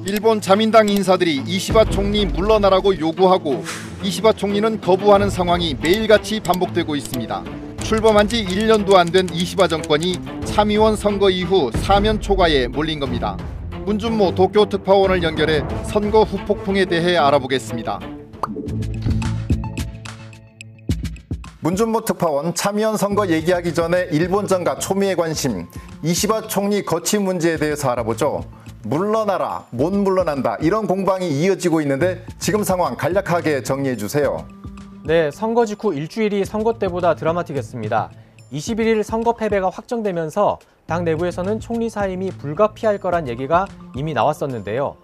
일본 자민당 인사들이 이시바 총리 물러나라고 요구하고 이시바 총리는 거부하는 상황이 매일같이 반복되고 있습니다. 출범한 지 1년도 안 된 이시바 정권이 참의원 선거 이후 사면 초과에 몰린 겁니다. 문준모 도쿄특파원을 연결해 선거 후폭풍에 대해 알아보겠습니다. 문준모 특파원, 참의원 선거 얘기하기 전에 일본 정가 초미의 관심, 이시바 총리 거취 문제에 대해서 알아보죠. 물러나라, 못 물러난다, 이런 공방이 이어지고 있는데 지금 상황 간략하게 정리해 주세요. 네, 선거 직후 일주일이 선거 때보다 드라마틱했습니다. 21일 선거 패배가 확정되면서 당 내부에서는 총리 사임이 불가피할 거란 얘기가 이미 나왔었는데요.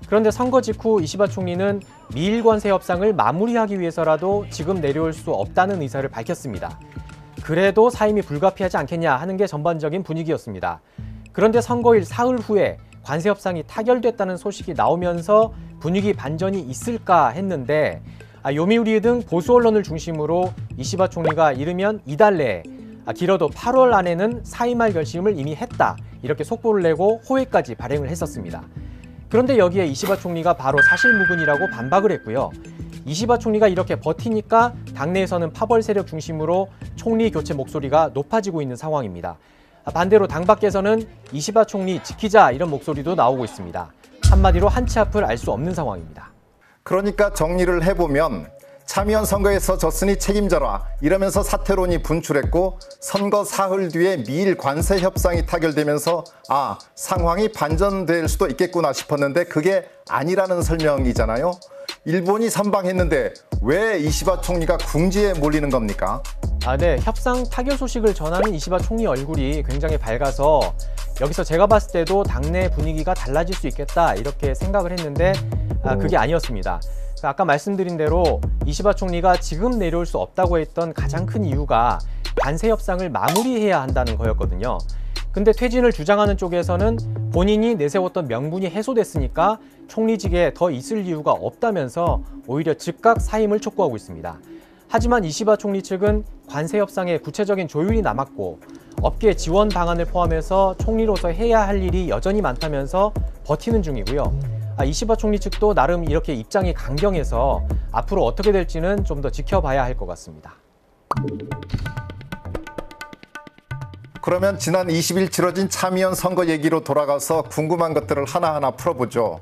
그런데 선거 직후 이시바 총리는 미일 관세 협상을 마무리하기 위해서라도 지금 내려올 수 없다는 의사를 밝혔습니다. 그래도 사임이 불가피하지 않겠냐 하는 게 전반적인 분위기였습니다. 그런데 선거일 사흘 후에 관세 협상이 타결됐다는 소식이 나오면서 분위기 반전이 있을까 했는데 요미우리 등 보수 언론을 중심으로 이시바 총리가 이르면 이달 내에 길어도 8월 안에는 사임할 결심을 이미 했다, 이렇게 속보를 내고 호의까지 발행을 했었습니다. 그런데 여기에 이시바 총리가 바로 사실무근이라고 반박을 했고요. 이시바 총리가 이렇게 버티니까 당내에서는 파벌 세력 중심으로 총리 교체 목소리가 높아지고 있는 상황입니다. 반대로 당 밖에서는 이시바 총리 지키자, 이런 목소리도 나오고 있습니다. 한마디로 한치 앞을 알 수 없는 상황입니다. 그러니까 정리를 해보면 참의원 선거에서 졌으니 책임져라 이러면서 사퇴론이 분출했고, 선거 사흘 뒤에 미일 관세 협상이 타결되면서 상황이 반전될 수도 있겠구나 싶었는데 그게 아니라는 설명이잖아요. 일본이 선방했는데 왜 이시바 총리가 궁지에 몰리는 겁니까? 네, 협상 타결 소식을 전하는 이시바 총리 얼굴이 굉장히 밝아서 여기서 제가 봤을 때도 당내 분위기가 달라질 수 있겠다, 이렇게 생각을 했는데 그게 아니었습니다. 아까 말씀드린 대로 이시바 총리가 지금 내려올 수 없다고 했던 가장 큰 이유가 관세 협상을 마무리해야 한다는 거였거든요. 근데 퇴진을 주장하는 쪽에서는 본인이 내세웠던 명분이 해소됐으니까 총리직에 더 있을 이유가 없다면서 오히려 즉각 사임을 촉구하고 있습니다. 하지만 이시바 총리 측은 관세 협상에 구체적인 조율이 남았고 업계 지원 방안을 포함해서 총리로서 해야 할 일이 여전히 많다면서 버티는 중이고요. 이시바 총리 측도 나름 이렇게 입장이 강경해서 앞으로 어떻게 될지는 좀 더 지켜봐야 할 것 같습니다. 그러면 지난 20일 치러진 참의원 선거 얘기로 돌아가서 궁금한 것들을 하나하나 풀어보죠.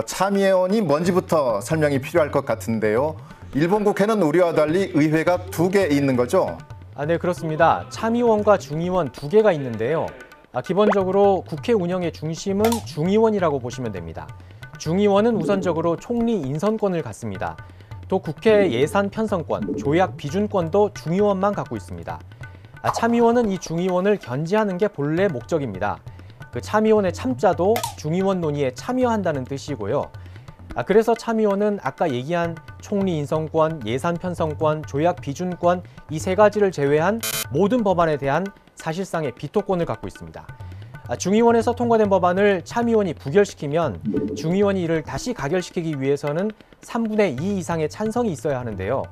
참의원이 뭔지부터 설명이 필요할 것 같은데요. 일본 국회는 우리와 달리 의회가 2개 있는 거죠? 네, 그렇습니다. 참의원과 중의원 2개가 있는데요. 기본적으로 국회 운영의 중심은 중의원이라고 보시면 됩니다. 중의원은 우선적으로 총리 인선권을 갖습니다. 또 국회 예산 편성권, 조약 비준권도 중의원만 갖고 있습니다. 참의원은 이 중의원을 견제하는 게 본래 목적입니다. 그 참의원의 참자도 중의원 논의에 참여한다는 뜻이고요. 그래서 참의원은 아까 얘기한 총리 인선권, 예산 편성권, 조약 비준권, 이 3가지를 제외한 모든 법안에 대한 사실상의 비토권을 갖고 있습니다. 중의원에서 통과된 법안을 참의원이 부결시키면 중의원이 이를 다시 가결시키기 위해서는 3분의 2 이상의 찬성이 있어야 하는데요.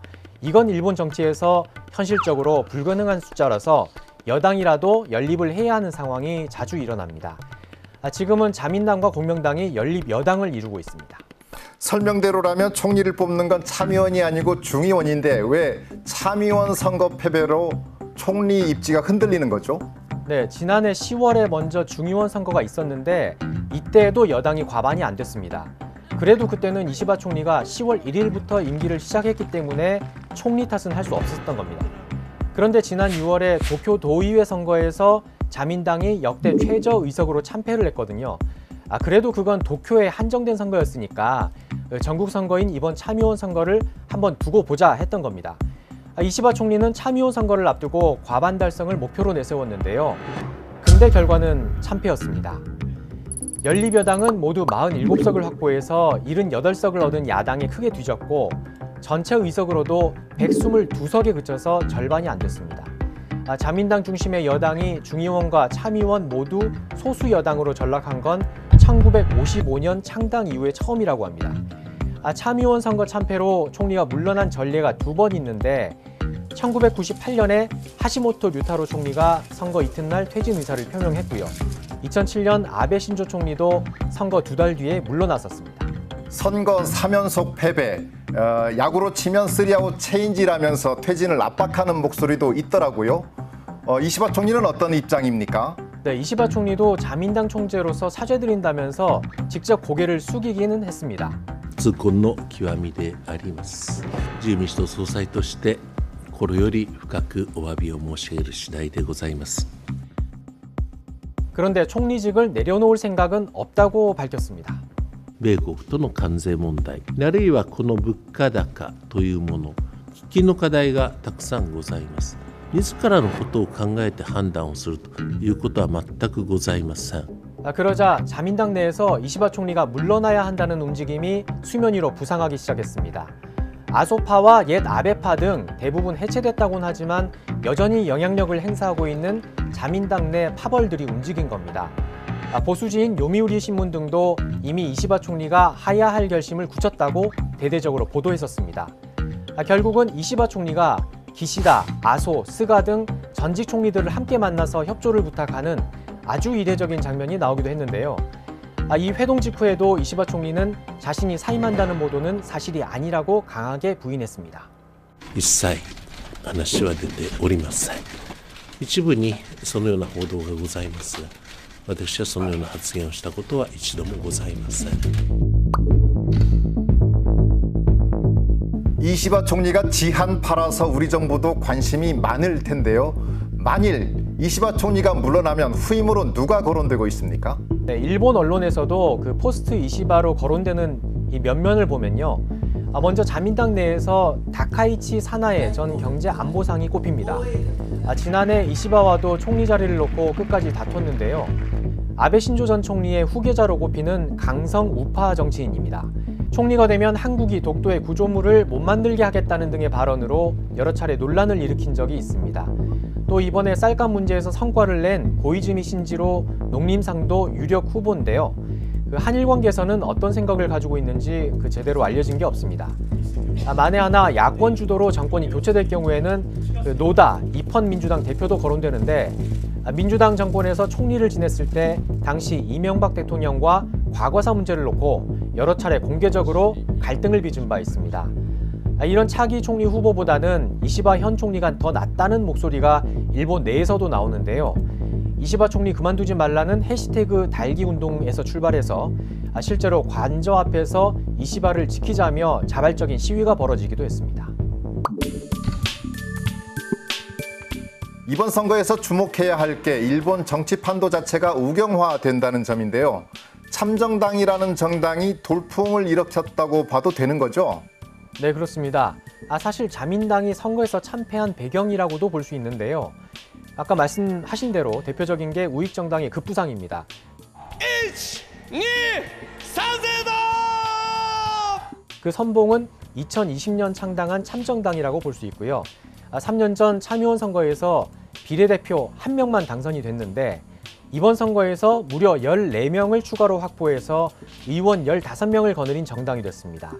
이건 일본 정치에서 현실적으로 불가능한 숫자라서 여당이라도 연립을 해야 하는 상황이 자주 일어납니다. 지금은 자민당과 공명당이 연립 여당을 이루고 있습니다. 설명대로라면 총리를 뽑는 건 참의원이 아니고 중의원인데 왜 참의원 선거 패배로 총리 입지가 흔들리는 거죠? 네, 지난해 10월에 먼저 중의원 선거가 있었는데 이때도 여당이 과반이 안 됐습니다. 그래도 그때는 이시바 총리가 10월 1일부터 임기를 시작했기 때문에 총리 탓은 할 수 없었던 겁니다. 그런데 지난 6월에 도쿄 도의회 선거에서 자민당이 역대 최저 의석으로 참패를 했거든요. 그래도 그건 도쿄에 한정된 선거였으니까 전국 선거인 이번 참의원 선거를 한번 두고 보자 했던 겁니다. 이시바 총리는 참의원 선거를 앞두고 과반 달성을 목표로 내세웠는데요. 근데 결과는 참패였습니다. 연립여당은 모두 47석을 확보해서 78석을 얻은 야당에 크게 뒤졌고 전체 의석으로도 122석에 그쳐서 절반이 안 됐습니다. 자민당 중심의 여당이 중의원과 참의원 모두 소수 여당으로 전락한 건 1955년 창당 이후에 처음이라고 합니다. 참의원 선거 참패로 총리가 물러난 전례가 2번 있는데 1998년에 하시모토 류타로 총리가 선거 이튿날 퇴진 의사를 표명했고요. 2007년 아베 신조 총리도 선거 2달 뒤에 물러났었습니다. 선거 3연속 패배, 야구로 치면 3아웃 체인지라면서 퇴진을 압박하는 목소리도 있더라고요. 이시바 총리는 어떤 입장입니까? 네, 이시바 총리도 자민당 총재로서 사죄드린다면서 직접 고개를 숙이기는 했습니다. 痛恨の極みであります。自由民主党総裁として心より深くお詫びを申し上げる次第でございます。 그런데 총리직을 내려놓을 생각은 없다고 밝혔습니다. 米国との関税問題、あるいはこの物価高というもの、喫緊の課題がたくさんございます。自らのことを考えて判断をするということは全くございません。 그러자 자민당 내에서 이시바 총리가 물러나야 한다는 움직임이 수면 위로 부상하기 시작했습니다. 아소파와 옛 아베파 등 대부분 해체됐다고는 하지만 여전히 영향력을 행사하고 있는 자민당 내 파벌들이 움직인 겁니다. 보수지인 요미우리 신문 등도 이미 이시바 총리가 하야할 결심을 굳혔다고 대대적으로 보도했었습니다. 결국은 이시바 총리가 기시다, 아소, 스가 등 전직 총리들을 함께 만나서 협조를 부탁하는 아주 이례적인 장면이 나오기도 했는데요. 이 회동 직후에도 이시바 총리는 자신이 사임한다는 보도는 사실이 아니라고 강하게 부인했습니다. 一切話は出ておりません。一部にそのような報道がございますが、私はそのような発言をしたことは一度もございません。 이시바 총리가 지한 팔아서 우리 정부도 관심이 많을 텐데요. 만일 이시바 총리가 물러나면 후임으로 누가 거론되고 있습니까? 네, 일본 언론에서도 그 포스트 이시바로 거론되는 이 면면을 보면요. 먼저 자민당 내에서 다카이치 사나에 전 경제안보상이 꼽힙니다. 지난해 이시바와도 총리 자리를 놓고 끝까지 다퉜는데요. 아베 신조 전 총리의 후계자로 꼽히는 강성 우파 정치인입니다. 총리가 되면 한국이 독도의 구조물을 못 만들게 하겠다는 등의 발언으로 여러 차례 논란을 일으킨 적이 있습니다. 또 이번에 쌀값 문제에서 성과를 낸 고이즈미 신지로 농림상도 유력 후보인데요. 한일 관계에서는 어떤 생각을 가지고 있는지 제대로 알려진 게 없습니다. 만에 하나 야권 주도로 정권이 교체될 경우에는 노다, 입헌 민주당 대표도 거론되는데 민주당 정권에서 총리를 지냈을 때 당시 이명박 대통령과 과거사 문제를 놓고 여러 차례 공개적으로 갈등을 빚은 바 있습니다. 이런 차기 총리 후보보다는 이시바 현 총리가 더 낫다는 목소리가 일본 내에서도 나오는데요. 이시바 총리 그만두지 말라는 해시태그 달기 운동에서 출발해서 실제로 관저 앞에서 이시바를 지키자며 자발적인 시위가 벌어지기도 했습니다. 이번 선거에서 주목해야 할 게 일본 정치판도 자체가 우경화된다는 점인데요. 참정당이라는 정당이 돌풍을 일으켰다고 봐도 되는 거죠? 네, 그렇습니다. 사실 자민당이 선거에서 참패한 배경이라고도 볼 수 있는데요. 아까 말씀하신 대로 대표적인 게 우익정당의 급부상입니다. 1, 2, 3세다! 그 선봉은 2020년 창당한 참정당이라고 볼 수 있고요. 3년 전 참의원 선거에서 비례대표 1명만 당선이 됐는데 이번 선거에서 무려 14명을 추가로 확보해서 의원 15명을 거느린 정당이 됐습니다.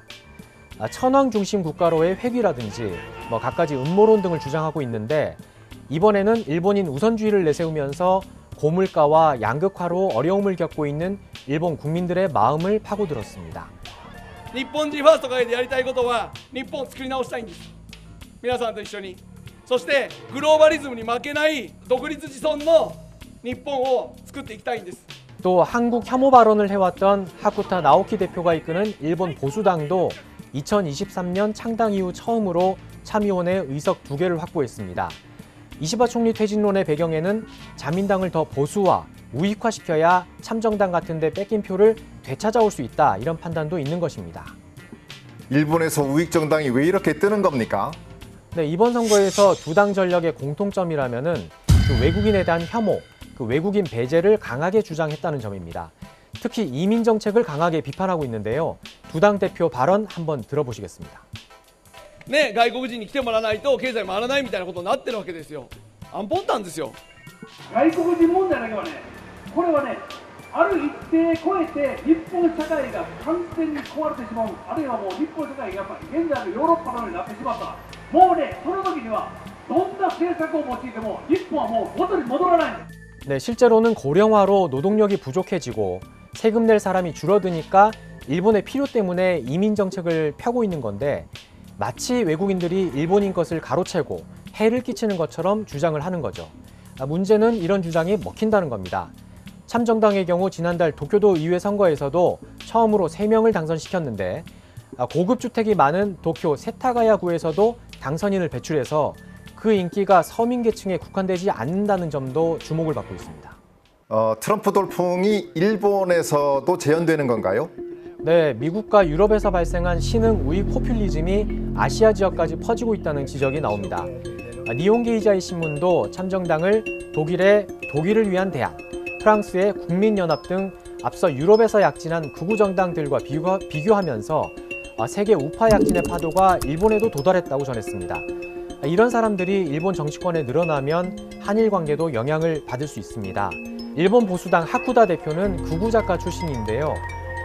천황 중심 국가로의 회귀라든지 갖가지 음모론 등을 주장하고 있는데 이번에는 일본인 우선주의를 내세우면서 고물가와 양극화로 어려움을 겪고 있는 일본 국민들의 마음을 파고들었습니다. 日本人ファーストからでやりたいことは日本を作り直したいんです。皆さんと一緒に。そしてグローバリズムに負けない独立自尊の日本を作っていきたいんです。 또 한국 혐오 발언을 해왔던 하쿠타 나오키 대표가 이끄는 일본 보수당도 2023년 창당 이후 처음으로 참의원에 의석 2개를 확보했습니다. 이시바 총리 퇴진론의 배경에는 자민당을 더 보수화, 우익화시켜야 참정당 같은 데 뺏긴 표를 되찾아올 수 있다 이런 판단도 있는 것입니다. 일본에서 우익정당이 왜 이렇게 뜨는 겁니까? 네, 이번 선거에서 두 당 전략의 공통점이라면은 그 외국인에 대한 혐오, 그 외국인 배제를 강하게 주장했다는 점입니다. 특히 이민 정책을 강하게 비판하고 있는데요. 두 당 대표 발언 한번 들어보시겠습니다. ね、外国人に来てもらわないと経済回らないみたいなことになってるわけですよ。アンポンタンですよ。外国人問題だけはね、これはね、ある一定超えて日本社会が完全に壊れてしまう、あるいはもう日本社会がやっぱり現在のヨーロッパのようになってしまったら、もうね、その時にはどんな政策を用いても日本はもう元に戻らないんです。 네, 실제로는 고령화로 노동력이 부족해지고 세금 낼 사람이 줄어드니까 일본의 필요 때문에 이민 정책을 펴고 있는 건데 마치 외국인들이 일본인 것을 가로채고 해를 끼치는 것처럼 주장을 하는 거죠. 문제는 이런 주장이 먹힌다는 겁니다. 참정당의 경우 지난달 도쿄도 의회 선거에서도 처음으로 3명을 당선시켰는데 고급 주택이 많은 도쿄 세타가야구에서도 당선인을 배출해서 그 인기가 서민 계층에 국한되지 않는다는 점도 주목을 받고 있습니다. 트럼프 돌풍이 일본에서도 재현되는 건가요? 네, 미국과 유럽에서 발생한 신흥 우익 포퓰리즘이 아시아 지역까지 퍼지고 있다는 지적이 나옵니다. 니혼게이자이 신문도 참정당을 독일의 독일을 위한 대안, 프랑스의 국민연합 등 앞서 유럽에서 약진한 극우 정당들과 비교하면서 세계 우파 약진의 파도가 일본에도 도달했다고 전했습니다. 이런 사람들이 일본 정치권에 늘어나면 한일 관계도 영향을 받을 수 있습니다. 일본 보수당 하쿠다 대표는 극우 작가 출신인데요.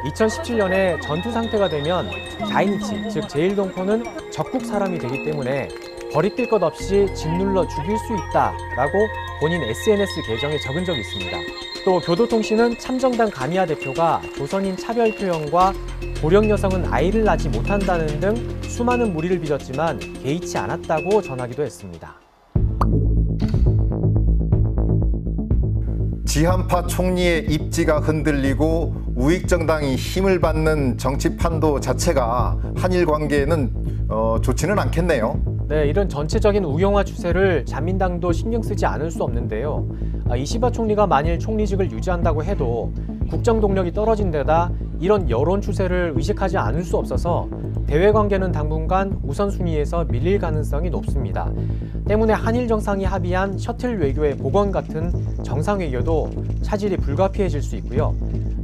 2017년에 전투 상태가 되면 자이니치, 즉 제1동포는 적국 사람이 되기 때문에 버리낄 것 없이 짓눌러 죽일 수 있다라고 본인 SNS 계정에 적은 적이 있습니다. 또 교도통신은 참정당 가미야 대표가 조선인 차별 표현과 고령 여성은 아이를 낳지 못한다는 등 수많은 무리를 빚었지만 개의치 않았다고 전하기도 했습니다. 지한파 총리의 입지가 흔들리고 우익정당이 힘을 받는 정치 판도 자체가 한일 관계에는 좋지는 않겠네요. 네, 이런 전체적인 우경화 추세를 자민당도 신경 쓰지 않을 수 없는데요. 이시바 총리가 만일 총리직을 유지한다고 해도 국정 동력이 떨어진 데다 이런 여론 추세를 의식하지 않을 수 없어서 대외 관계는 당분간 우선순위에서 밀릴 가능성이 높습니다. 때문에 한일 정상이 합의한 셔틀 외교의 복원 같은 정상외교도 차질이 불가피해질 수 있고요.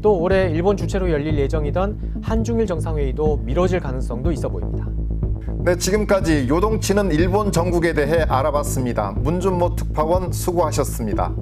또 올해 일본 주최로 열릴 예정이던 한중일 정상회의도 미뤄질 가능성도 있어 보입니다. 네, 지금까지 요동치는 일본 정국에 대해 알아봤습니다. 문준모 특파원 수고하셨습니다.